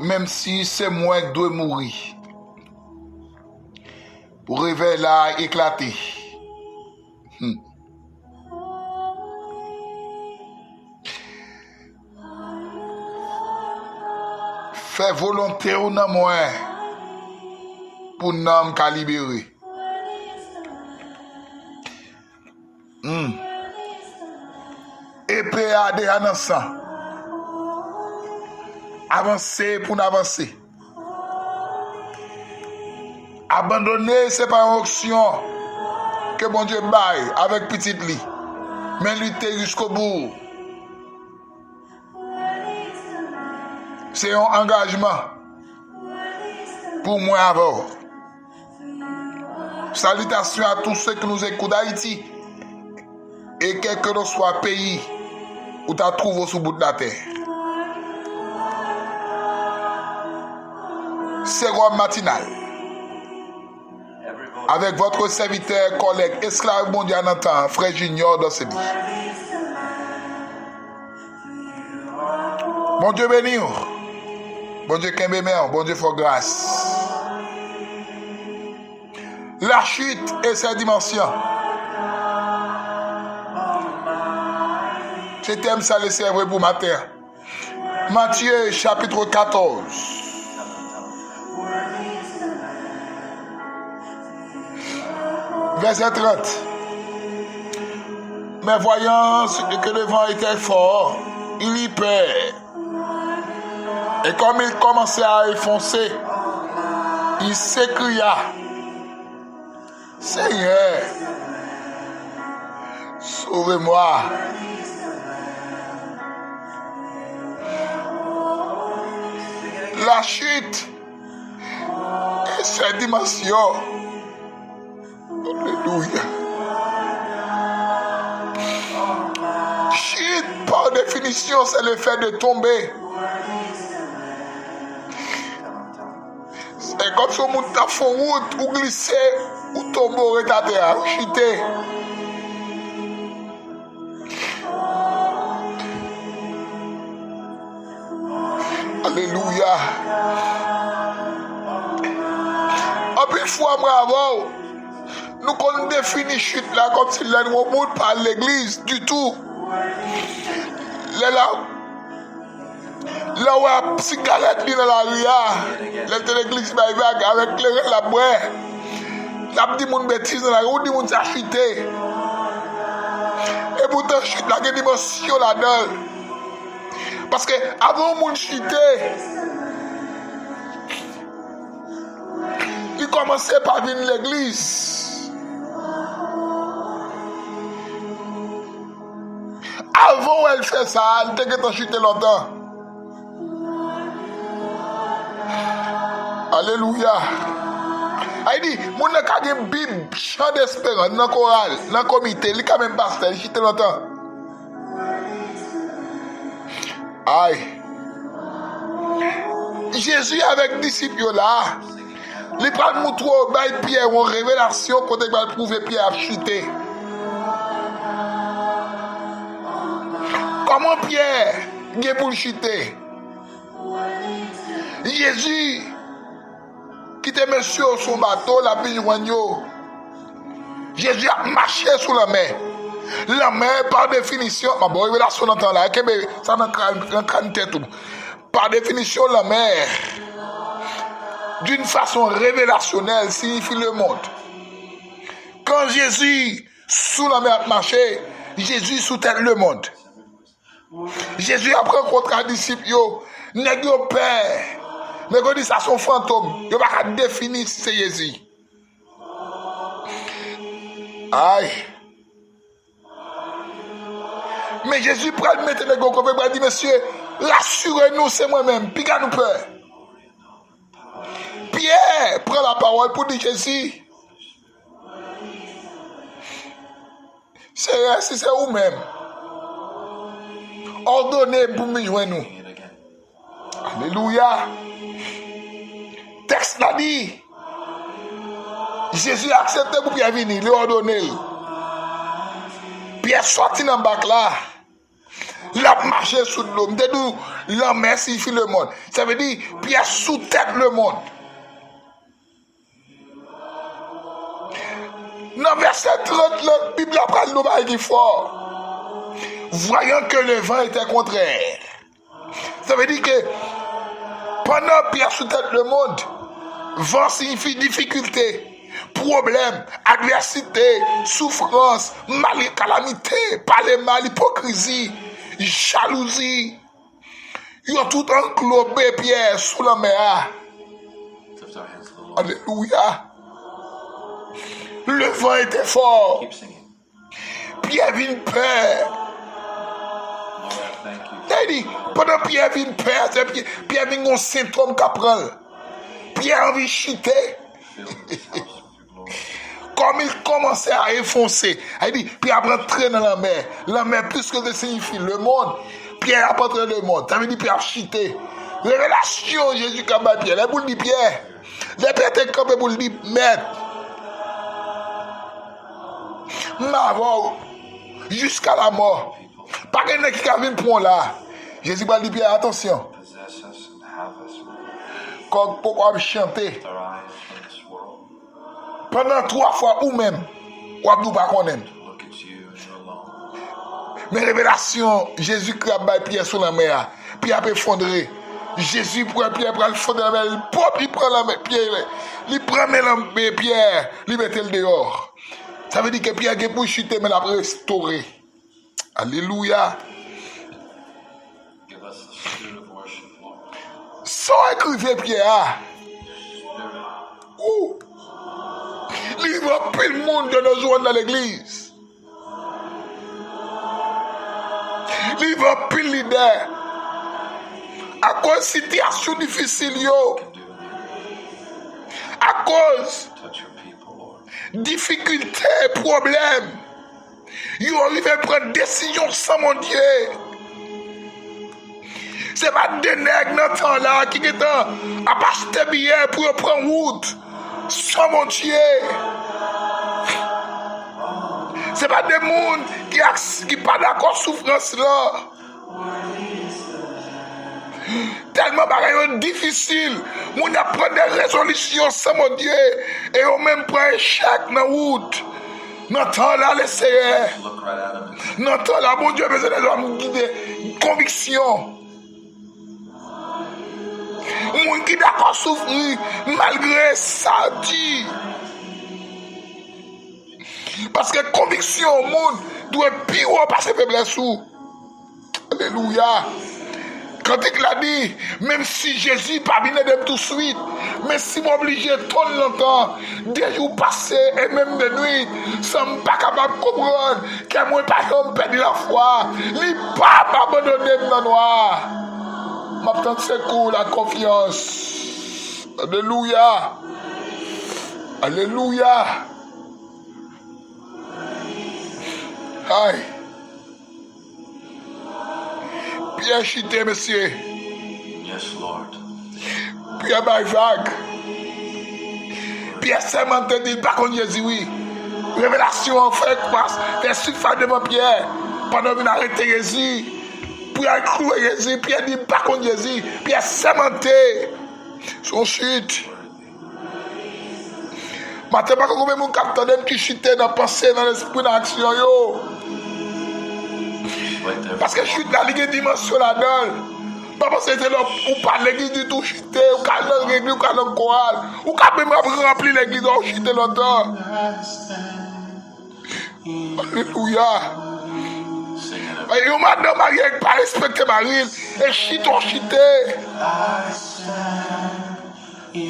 même si c'est moi qui dois mourir. Pour réveiller là éclater. Fais volonté ou non moi pour nous qu'à libérer. Épée à des sang. Avancer pour nous avancer. Abandonner, ce n'est pas une option que bon Dieu baille avec petite lit. Mais lutter jusqu'au bout. C'est un engagement pour moi avant. Salutations à tous ceux qui nous écoutent d'Haïti et quel que soit pays où tu as trouvé sous bout de la terre. C'est Rome matinal. Avec votre serviteur, collègue, esclave mondial Nathan, frère Junior dans ce vie. Bon Dieu béni. Bon Dieu Kembémer, bon Dieu faut grâce. La chute et ses dimensions. Je t'aime ça le cerveau pour ma terre. Matthieu chapitre 14. Verset 30. Mais voyant que le vent était fort, il y perd. Et comme il commençait à enfoncer, il s'écria, Seigneur, sauvez-moi. La chute et ses dimensions. Alléluia. Chute, par définition, c'est le fait de tomber. C'est comme si on monte à fond route, ou glisser, ou tomber au retardé, chuter. Alléluia. En plus, fois, bravo. Nous qu'on définit chute là comme si là nous monte par l'église du tout. Là où la cigarette dans la rue, l'église avec la boire. La dit mon bêtise dans la rue, dit mon ça chuté. Et pourtant chute là, il y a une dimension là-dedans. Parce que avant mon chuter, il commençait par venir l'église. Avant elle fait ça, elle était chuté longtemps. Alléluia. Elle dit, mon n'a qu'à une Bible, chant d'espérance, dans le choral, dans le comité, il est quand même pasteur, il chuté longtemps. Aïe. Jésus avec disciples là, il prend le mouton au bail Pierre, en révélation, quand il va prouver Pierre a chuté. Comment Pierre est pour chuter? Jésus, qui était monsieur sur son bateau, la pigeonneau. Jésus a marché sur la mer. La mer, par définition, bon, révélation dans le temps là, ça n'a qu'un tête. Par définition, la mer, d'une façon révélationnelle, signifie le monde. Quand Jésus, sous la mer, a marché, Jésus sous-tête le monde. Jésus après contre un disciple, n'est pas père. Mais quand dit ça son fantôme, il ne va pas définir si c'est Jésus. Aïe. Mais Jésus prend le mettre les gars, il dit, monsieur, rassurez-nous, c'est moi-même, puis nous peur. Pierre prend la parole pour dire Jésus. C'est vous-même. Ordonnez pour me joindre nous. Alléluia. Texte l'a dit. Jésus a accepté pour Pierre venir, il a ordonné. Pierre sorti dans le bac là. Il a marché sous l'eau. La main signifie le monde. Ça veut dire, Pierre sous-tête le monde. Dans verset 30, la Bible a pris le nom qui fort. Voyant que le vent était contraire. Ça veut dire que pendant Pierre sous-tête le monde, vent signifie difficulté, problème, adversité, souffrance, mal, calamité, parler mal, hypocrisie, jalousie. Ils ont tout englobé Pierre sous la mer. Alléluia. Le vent était fort. Pierre vient peur. Pendant Pierre vient peur, Pierre vient un symptôme qu'apprend. Pierre a envie de chuter. Comme il commençait à enfoncer, il dit, Pierre a rentré dans la mer. La mer, plus que ça signifie le monde, Pierre a rentré dans le monde. Ça veut dire Pierre a chuté. Révélation, Jésus qui a battu Pierre. Les boules de Pierre. Les Pierre étaient campés pour le dire, maître. M'avant, jusqu'à la mort. Pas quelqu'un qui a vu pour là. Jésus va dire, Pierre, attention. Pourquoi me chanter? Pendant 3 fois ou même, ou pas qu'on aime. Mais révélation, Jésus qui a battu Pierre sur la mer, Pierre a effondré. Jésus prend Pierre, prend le fond de la mer, il prend la mer, Pierre, il prend la Pierre, il met le dehors. Ça veut dire que Pierre est pour chuter, mais il a restauré. Alléluia. Sans écrire Pierre. Ouh. Il va plus le monde de nos jours dans l'église. Il va plus leader. À cause de situation difficile, yo. À cause difficulté, problème. Yo arrive à prendre décision sans mon Dieu. C'est pas des nègres dans ce temps-là qui est à passer billet pour prendre route. Sans mon Dieu. C'est pas des gens qui pas d'accord souffrance là. Tellement bagaille difficile. On a pris des résolutions sans mon Dieu. Et on même prend un chèque dans la route. Dans temps là, les Seigneurs. Dans temps là, mon Dieu, besoin de hommes guider. Conviction. Moun qui d'accord souffrir malgré ça dit. Parce que conviction au monde doit pire passer faiblesse ou. Alléluia. Quand il a dit, même si Jésus pas venu de tout de suite, mais si m'oblige trop longtemps, des jours passés et même de nuit, sans pas capable de comprendre que moi pas comme perdre la foi, il pas abandonner dans le noir. Maintenant c'est cool la confiance. Alléluia. Alléluia. Aïe. Pierre chité, monsieur. Yes, Lord. Pierre vague. Pierre seulement te dit, par contre, Jésus, oui. Révélation en fait quoi? T'es suffisant devant Pierre. Pendant qu'on arrête Jésus. Pierre cloué Jésus. Pierre dit, par contre, Jésus. Pierre seulement te. Son chute. Maintenant, pas combien de gens qui chutent dans la pensée, dans l'esprit, dans l'action, yo. Parce que chute là, il y a une dimension là-dedans. Pas parce que c'est là, ou pas l'église du tout chuter, ou pas dans l'église, ou pas dans le chorale, ou pas même remplir l'église, ou chuter longtemps. Alléluia. Et une madame mariée qui n'a pas respecté Marie, et chute, on chuter. Il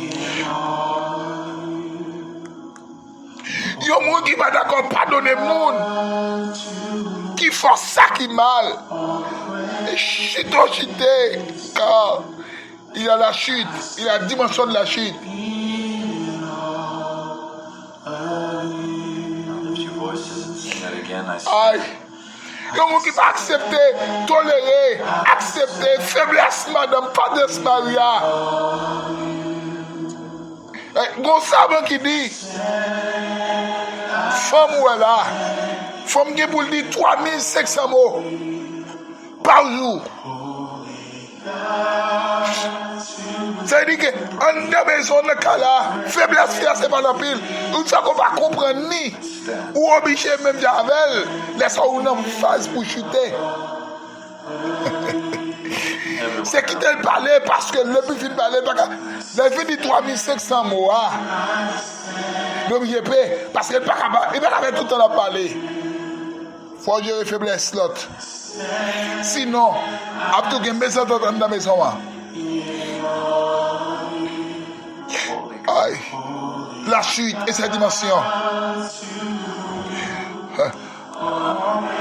y a des gens qui ne va d'accord pardonner le monde. Qui force ça qui mal. Et chute, car il y a la chute, il y a la dimension de la chute. Aïe. Il y a des gens qui vont accepter, tolérer, accepter, faiblesse, madame, pas de Maria. Gonçalves qui dit, femme ou là, femme qui pour dire 3500 mots par jour. Ça veut dire que en de maison de cas faiblesse c'est pas dans pile. Ou ça qu'on va comprendre ni ou obligé même Javel, laisse ou dans phase pour chuter. C'est qui te parler parce que le plus fin parler parce que le 3500 mots l'obligé parce que il pas tout le temps parler. Faut gérer faiblesse l'autre. Sinon, après tout besoin d'entendre dans la maison. Aïe. La chute et sa dimension.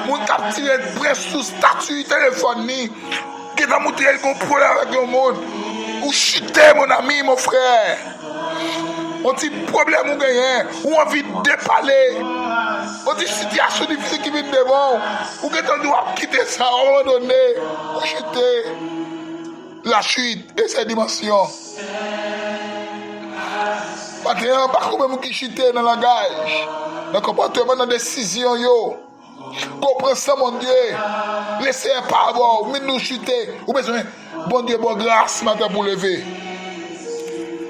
Mon capturé presque sous statut téléphone qui t'a montré qu'on problème avec le monde. Ou chuter mon ami, mon frère. On dit problème ou gagné, ou envie de dépaler. On dit situation difficile qui vient devant. Ou que tu dois quitter ça à un moment donné. Ou chuter. La chute et ses dimensions. Maintenant, pas comme même qui chute dans le langage. Dans le comportement, dans la décision, yo. Comprends ça, mon Dieu. Laissez un pardon, mais nous chuter. Ou besoin, bon Dieu, bon grâce, matin pour lever.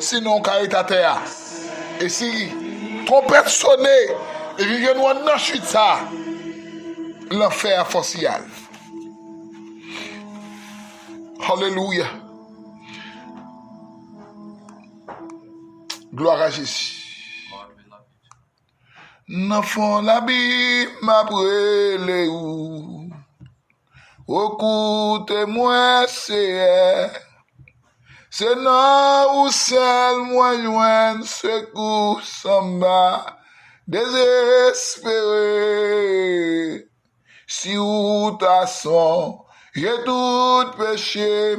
Sinon, carré à terre. Et si trompette sonne, et je nous en chute ça, l'enfer fossial. Alléluia. Gloire à Jésus. N'enfant la Bible m'a brûlé ou. Écoutez-moi, c'est non ou seul moi joindre secours sans bas désespéré. Si ou ta son, j'ai tout péché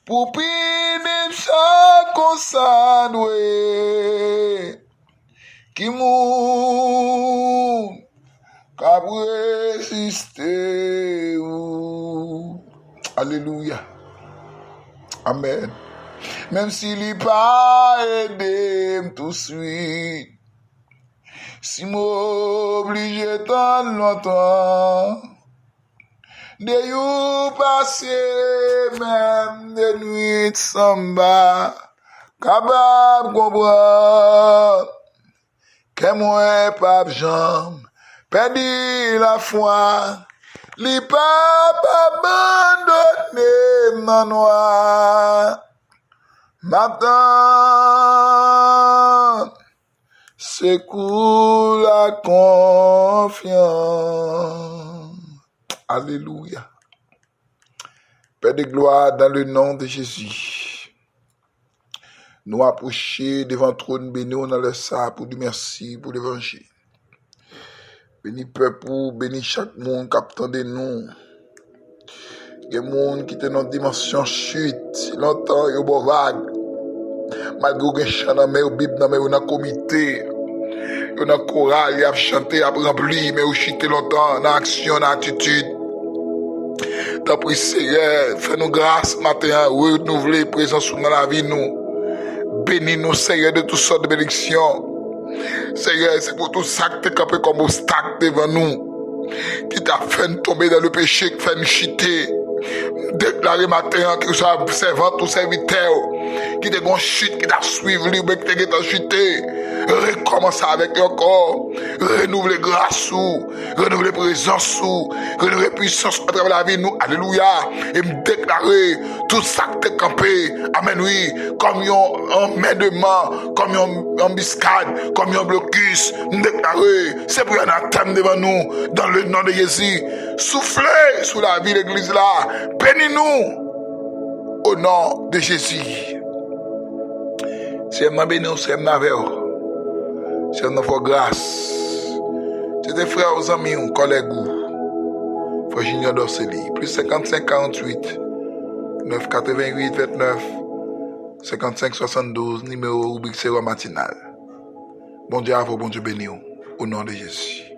pour punir chaque consadoué qui moun qu'a résisté. Alléluia. Amen. Même s'il n'est pas aidé tout de suite, si m'oblige tant longtemps, de you passer même des nuits sans bas, capable comprendre que moi pas jambe, perdu la foi, li pas abandonné dans noir. Maintenant, secoue la confiance. Alléluia. Père de gloire, dans le nom de Jésus, nous approcher devant le trône béni dans le sang pour dire merci pour l'évangile. Béni peuple, béni chaque monde qui attend de nous. Il y a des gens qui sont dans une dimension chute, longtemps, ils sont vagues. Malgré qu'ils chantent dans la Bible, dans le comité, dans le choral, ils ont chanté, ils ont rempli, mais ils chutent longtemps, dans l'action, dans l'attitude. T'as pris Seigneur, fais-nous grâce matin, renouveler la présence dans la vie, nous. Bénis-nous, Seigneur, de toutes sortes de bénédictions. Seigneur, c'est pour tout ça que tu es campé comme obstacle devant nous, qui t'a fait tomber dans le péché, qui fait nous chuter. Déclarer matin que soit servant ou serviteur, qui te gon chute, qui t'a suivi libre, qui t'a chuté. Recommencer avec encore, renouveler grâce ou, renouveler présence ou, renouveler puissance à travers la vie nous. Alléluia. Et me déclarer tout ça que t'es campé. Amen, oui. Comme un main de main, comme une embuscade, comme un blocus. Me déclarer, c'est pour un thème devant nous, dans le nom de Jésus. Soufflez sur la vie de l'église là. Bénis-nous au nom de Jésus. C'est ma béni, c'est ma veille. C'est notre grâce. C'est des frères aux amis, aux collègues. Frère Junior Dorseli. Plus 55 48 9 88 29 55 72. Numéro rubrique Serwa matinal. Bon Dieu à vous, bon Dieu béni. Au nom de Jésus.